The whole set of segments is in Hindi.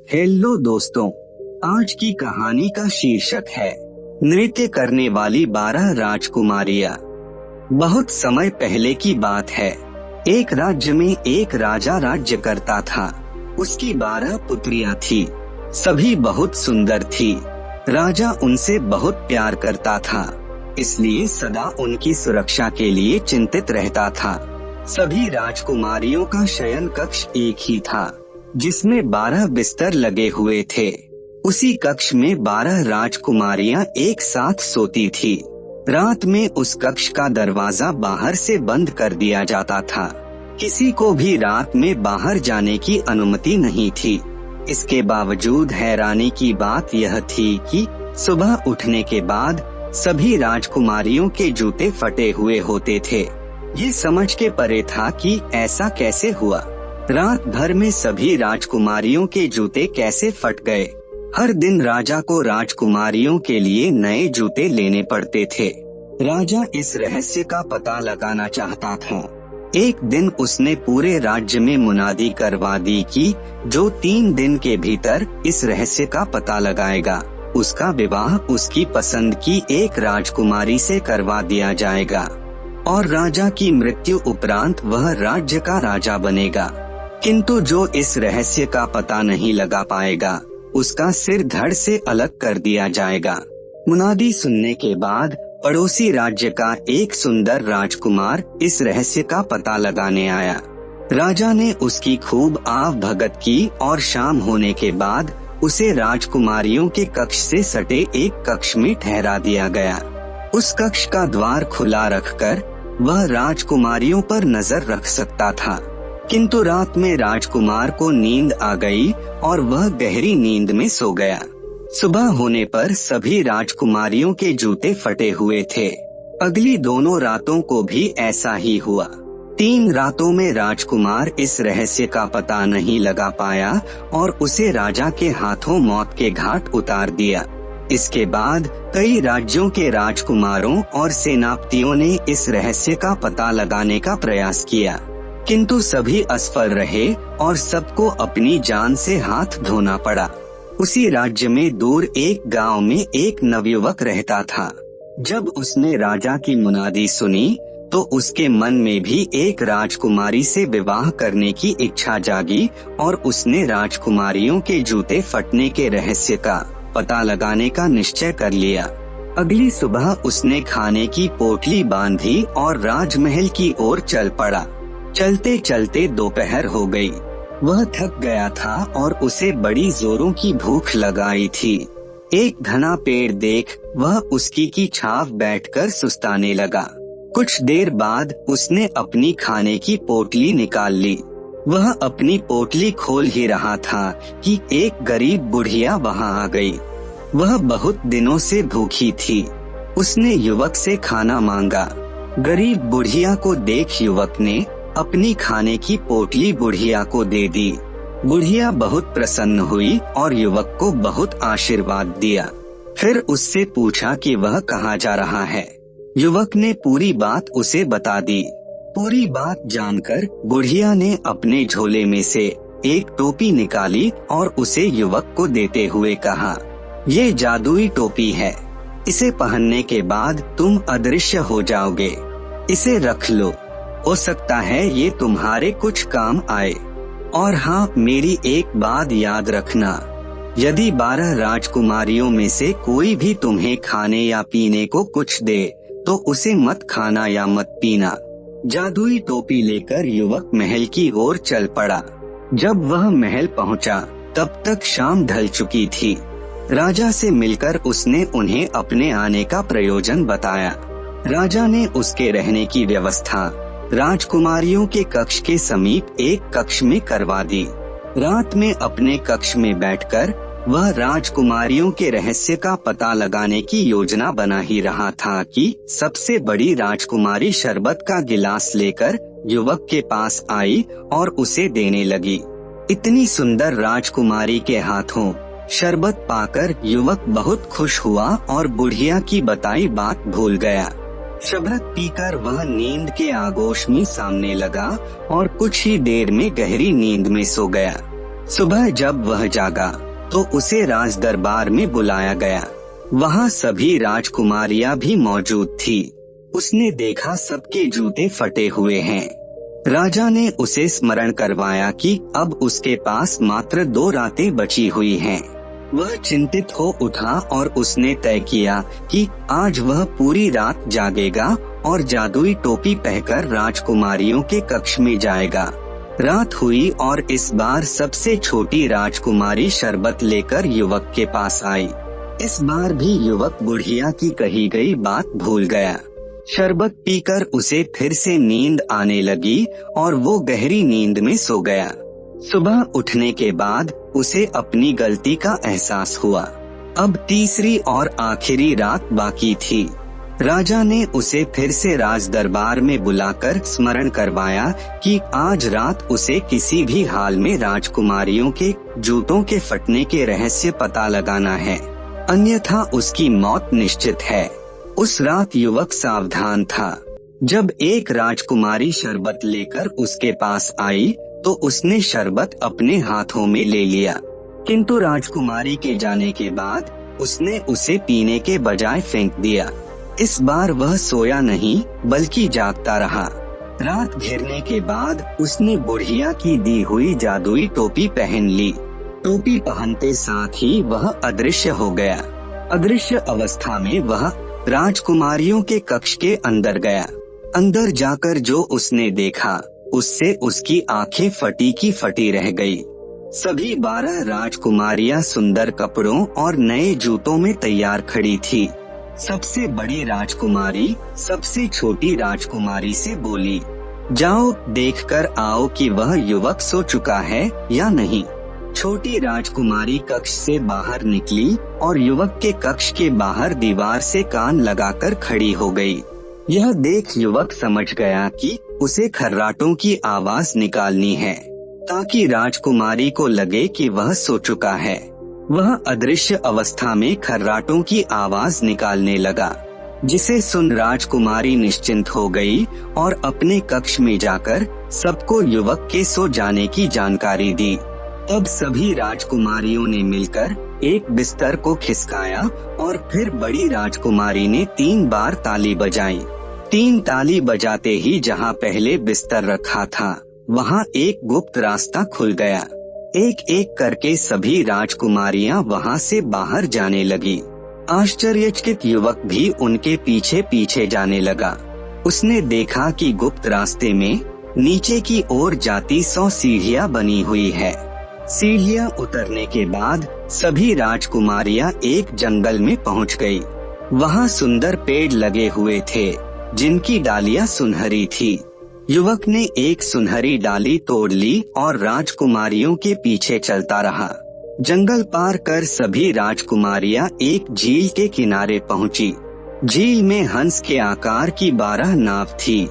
हेलो दोस्तों, आज की कहानी का शीर्षक है नृत्य करने वाली 12 राजकुमारियां। बहुत समय पहले की बात है। एक राज्य में एक राजा राज्य करता था। उसकी 12 पुत्रियां थी। सभी बहुत सुंदर थी। राजा उनसे बहुत प्यार करता था, इसलिए सदा उनकी सुरक्षा के लिए चिंतित रहता था। सभी राजकुमारियों का शयन कक्ष एक ही था, जिसमें 12 बिस्तर लगे हुए थे। उसी कक्ष में 12 राजकुमारियां एक साथ सोती थी। रात में उस कक्ष का दरवाजा बाहर से बंद कर दिया जाता था। किसी को भी रात में बाहर जाने की अनुमति नहीं थी। इसके बावजूद हैरानी की बात यह थी कि सुबह उठने के बाद सभी राजकुमारियों के जूते फटे हुए होते थे। ये समझ के परे था कि ऐसा कैसे हुआ। रात भर में सभी राजकुमारियों के जूते कैसे फट गए। हर दिन राजा को राजकुमारियों के लिए नए जूते लेने पड़ते थे। राजा इस रहस्य का पता लगाना चाहता था। एक दिन उसने पूरे राज्य में मुनादी करवा दी कि जो 3 दिन के भीतर इस रहस्य का पता लगाएगा, उसका विवाह उसकी पसंद की एक राजकुमारी से करवा दिया जाएगा और राजा की मृत्यु उपरांत वह राज्य का राजा बनेगा। किंतु जो इस रहस्य का पता नहीं लगा पाएगा, उसका सिर धड़ से अलग कर दिया जाएगा। मुनादी सुनने के बाद पड़ोसी राज्य का एक सुंदर राजकुमार इस रहस्य का पता लगाने आया। राजा ने उसकी खूब आव भगत की और शाम होने के बाद उसे राजकुमारियों के कक्ष से सटे एक कक्ष में ठहरा दिया गया। उस कक्ष का द्वार खुला रखकर वह राजकुमारियों पर नजर रख सकता था। किंतु रात में राजकुमार को नींद आ गई और वह गहरी नींद में सो गया। सुबह होने पर सभी राजकुमारियों के जूते फटे हुए थे। अगली दोनों रातों को भी ऐसा ही हुआ। 3 रातों में राजकुमार इस रहस्य का पता नहीं लगा पाया और उसे राजा के हाथों मौत के घाट उतार दिया। इसके बाद कई राज्यों के राजकुमारों और सेनापतियों ने इस रहस्य का पता लगाने का प्रयास किया, किंतु सभी असफल रहे और सबको अपनी जान से हाथ धोना पड़ा। उसी राज्य में दूर एक गांव में एक नवयुवक रहता था। जब उसने राजा की मुनादी सुनी तो उसके मन में भी एक राजकुमारी से विवाह करने की इच्छा जागी और उसने राजकुमारियों के जूते फटने के रहस्य का पता लगाने का निश्चय कर लिया। अगली सुबह उसने खाने की पोटली बांधी और राजमहल की ओर चल पड़ा। चलते चलते दोपहर हो गई। वह थक गया था और उसे बड़ी जोरों की भूख लगाई थी। एक घना पेड़ देख वह उसकी की छाव बैठकर सुस्ताने लगा। कुछ देर बाद उसने अपनी खाने की पोटली निकाल ली। वह अपनी पोटली खोल ही रहा था कि एक गरीब बुढ़िया वहां आ गई। वह बहुत दिनों से भूखी थी। उसने युवक से खाना मांगा। गरीब बुढ़िया को देख युवक ने अपनी खाने की पोटली बुढ़िया को दे दी। बुढ़िया बहुत प्रसन्न हुई और युवक को बहुत आशीर्वाद दिया। फिर उससे पूछा कि वह कहाँ जा रहा है। युवक ने पूरी बात उसे बता दी। पूरी बात जानकर बुढ़िया ने अपने झोले में से एक टोपी निकाली और उसे युवक को देते हुए कहा, ये जादुई टोपी है। इसे पहनने के बाद तुम अदृश्य हो जाओगे। इसे रख लो, हो सकता है ये तुम्हारे कुछ काम आए। और हाँ, मेरी एक बात याद रखना, यदि 12 राजकुमारियों में से कोई भी तुम्हें खाने या पीने को कुछ दे तो उसे मत खाना या मत पीना। जादुई टोपी लेकर युवक महल की ओर चल पड़ा। जब वह महल पहुंचा तब तक शाम ढल चुकी थी। राजा से मिलकर उसने उन्हें अपने आने का प्रयोजन बताया। राजा ने उसके रहने की व्यवस्था राजकुमारियों के कक्ष के समीप एक कक्ष में करवा दी। रात में अपने कक्ष में बैठकर वह राजकुमारियों के रहस्य का पता लगाने की योजना बना ही रहा था कि सबसे बड़ी राजकुमारी शरबत का गिलास लेकर युवक के पास आई और उसे देने लगी। इतनी सुंदर राजकुमारी के हाथों शरबत पाकर युवक बहुत खुश हुआ और बुढ़िया की बताई बात भूल गया। शरबत पीकर वह नींद के आगोश में सामने लगा और कुछ ही देर में गहरी नींद में सो गया। सुबह जब वह जागा तो उसे राज दरबार में बुलाया गया। वहाँ सभी राजकुमारियां भी मौजूद थी। उसने देखा सबके जूते फटे हुए हैं। राजा ने उसे स्मरण करवाया कि अब उसके पास मात्र 2 रातें बची हुई हैं। वह चिंतित हो उठा और उसने तय किया कि आज वह पूरी रात जागेगा और जादुई टोपी पहनकर राजकुमारियों के कक्ष में जाएगा। रात हुई और इस बार सबसे छोटी राजकुमारी शरबत लेकर युवक के पास आई। इस बार भी युवक बुढ़िया की कही गई बात भूल गया। शरबत पीकर उसे फिर से नींद आने लगी और वो गहरी नींद में सो गया। सुबह उठने के बाद उसे अपनी गलती का एहसास हुआ। अब तीसरी और आखिरी रात बाकी थी। राजा ने उसे फिर से राज दरबार में बुलाकर स्मरण करवाया कि आज रात उसे किसी भी हाल में राजकुमारियों के जूतों के फटने के रहस्य पता लगाना है, अन्यथा उसकी मौत निश्चित है। उस रात युवक सावधान था। जब एक राजकुमारी शरबत लेकर उसके पास आई तो उसने शरबत अपने हाथों में ले लिया, किंतु राजकुमारी के जाने के बाद उसने उसे पीने के बजाय फेंक दिया। इस बार वह सोया नहीं बल्कि जागता रहा। रात घिरने के बाद उसने बुढ़िया की दी हुई जादुई टोपी पहन ली। टोपी पहनते साथ ही वह अदृश्य हो गया। अदृश्य अवस्था में वह राजकुमारियों के कक्ष के अंदर गया। अंदर जाकर जो उसने देखा उससे उसकी आंखें फटी की फटी रह गई। सभी 12 राजकुमारियां सुंदर कपड़ों और नए जूतों में तैयार खड़ी थी। सबसे बड़ी राजकुमारी सबसे छोटी राजकुमारी से बोली, जाओ देखकर आओ कि वह युवक सो चुका है या नहीं। छोटी राजकुमारी कक्ष से बाहर निकली और युवक के कक्ष के बाहर दीवार से कान लगाकर खड़ी हो गई। यह देख युवक समझ गया कि उसे खर्राटों की आवाज निकालनी है ताकि राजकुमारी को लगे कि वह सो चुका है। वह अदृश्य अवस्था में खर्राटों की आवाज निकालने लगा, जिसे सुन राजकुमारी निश्चिंत हो गई और अपने कक्ष में जाकर सबको युवक के सो जाने की जानकारी दी। तब सभी राजकुमारियों ने मिलकर एक बिस्तर को खिसकाया और फिर बड़ी राजकुमारी ने 3 बार ताली बजाई। 3 ताली बजाते ही जहाँ पहले बिस्तर रखा था वहाँ एक गुप्त रास्ता खुल गया। एक एक करके सभी राजकुमारियाँ वहाँ से बाहर जाने लगी। आश्चर्यचकित युवक भी उनके पीछे पीछे जाने लगा। उसने देखा कि गुप्त रास्ते में नीचे की ओर जाती 100 सीढ़ियाँ बनी हुई है। सीढ़ियाँ उतरने के बाद सभी राजकुमारियाँ एक जंगल में पहुँच गयी। वहाँ सुंदर पेड़ लगे हुए थे जिनकी डालियाँ सुनहरी थी। युवक ने एक सुनहरी डाली तोड़ ली और राजकुमारियों के पीछे चलता रहा। जंगल पार कर सभी राजकुमारियां एक झील के किनारे पहुंची। झील में हंस के आकार की 12 नाव थी,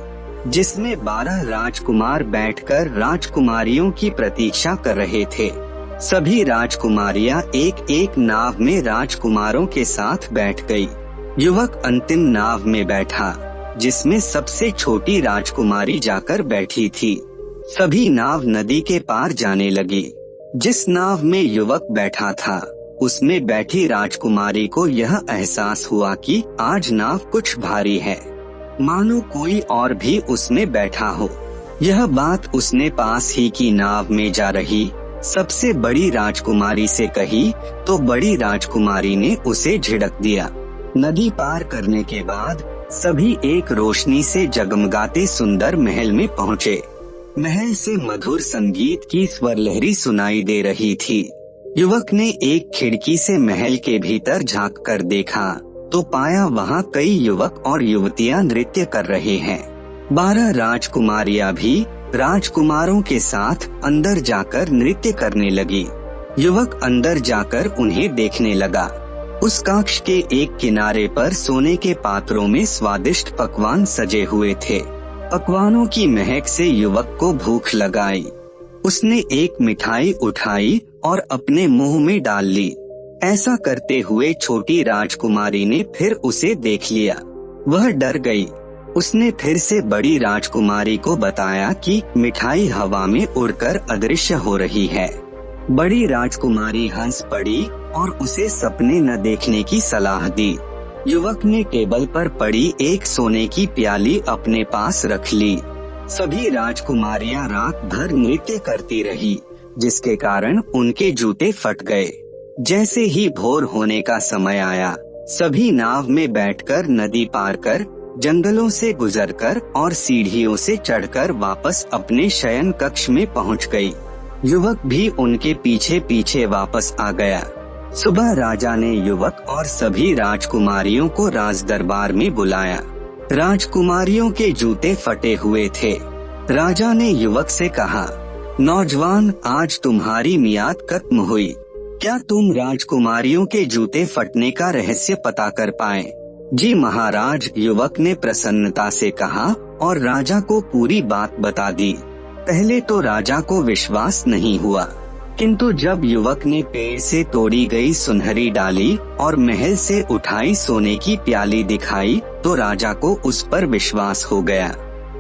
जिसमें 12 राजकुमार बैठकर राजकुमारियों की प्रतीक्षा कर रहे थे। सभी राजकुमारियां एक एक नाव में राजकुमारों के साथ बैठ गई। युवक अंतिम नाव में बैठा, जिसमें सबसे छोटी राजकुमारी जाकर बैठी थी। सभी नाव नदी के पार जाने लगी। जिस नाव में युवक बैठा था उसमें बैठी राजकुमारी को यह एहसास हुआ कि आज नाव कुछ भारी है, मानो कोई और भी उसमें बैठा हो। यह बात उसने पास ही की नाव में जा रही सबसे बड़ी राजकुमारी से कही तो बड़ी राजकुमारी ने उसे झिड़क दिया। नदी पार करने के बाद सभी एक रोशनी से जगमगाते सुंदर महल में पहुँचे। महल से मधुर संगीत की स्वर लहरी सुनाई दे रही थी। युवक ने एक खिड़की से महल के भीतर झांक कर देखा तो पाया वहाँ कई युवक और युवतियाँ नृत्य कर रहे हैं। 12 राजकुमारियाँ भी राजकुमारों के साथ अंदर जाकर नृत्य करने लगी। युवक अंदर जाकर उन्हें देखने लगा। उस कक्ष के एक किनारे पर सोने के पात्रों में स्वादिष्ट पकवान सजे हुए थे। पकवानों की महक से युवक को भूख लगाई। उसने एक मिठाई उठाई और अपने मुंह में डाल ली। ऐसा करते हुए छोटी राजकुमारी ने फिर उसे देख लिया। वह डर गई। उसने फिर से बड़ी राजकुमारी को बताया कि मिठाई हवा में उड़कर अदृश्य हो रही है। बड़ी राजकुमारी हंस पड़ी और उसे सपने न देखने की सलाह दी। युवक ने टेबल पर पड़ी एक सोने की प्याली अपने पास रख ली। सभी राजकुमारियां रात भर नृत्य करती रही, जिसके कारण उनके जूते फट गए। जैसे ही भोर होने का समय आया, सभी नाव में बैठकर नदी पार कर, जंगलों से गुजरकर और सीढ़ियों से चढ़कर वापस अपने शयन कक्ष में पहुंच गई। युवक भी उनके पीछे पीछे वापस आ गया। सुबह राजा ने युवक और सभी राजकुमारियों को राज दरबार में बुलाया। राजकुमारियों के जूते फटे हुए थे। राजा ने युवक से कहा, नौजवान, आज तुम्हारी मियाद खत्म हुई। क्या तुम राजकुमारियों के जूते फटने का रहस्य पता कर पाए? जी महाराज, युवक ने प्रसन्नता से कहा और राजा को पूरी बात बता दी। पहले तो राजा को विश्वास नहीं हुआ, किंतु जब युवक ने पेड़ से तोड़ी गई सुनहरी डाली और महल से उठाई सोने की प्याली दिखाई तो राजा को उस पर विश्वास हो गया।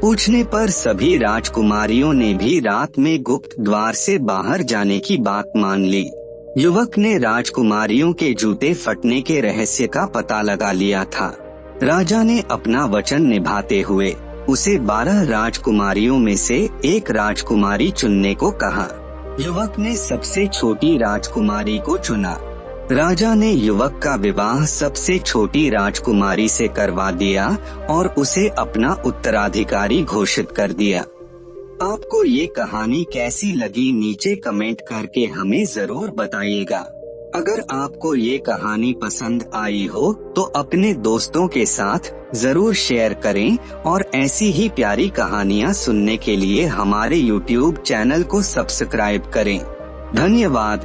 पूछने पर सभी राजकुमारियों ने भी रात में गुप्त द्वार से बाहर जाने की बात मान ली। युवक ने राजकुमारियों के जूते फटने के रहस्य का पता लगा लिया था। राजा ने अपना वचन निभाते हुए उसे 12 राजकुमारियों में से एक राजकुमारी चुनने को कहा। युवक ने सबसे छोटी राजकुमारी को चुना। राजा ने युवक का विवाह सबसे छोटी राजकुमारी से करवा दिया और उसे अपना उत्तराधिकारी घोषित कर दिया। आपको ये कहानी कैसी लगी नीचे कमेंट करके हमें जरूर बताइएगा। अगर आपको ये कहानी पसंद आई हो तो अपने दोस्तों के साथ जरूर शेयर करें और ऐसी ही प्यारी कहानियाँ सुनने के लिए हमारे YouTube चैनल को सब्सक्राइब करें। धन्यवाद।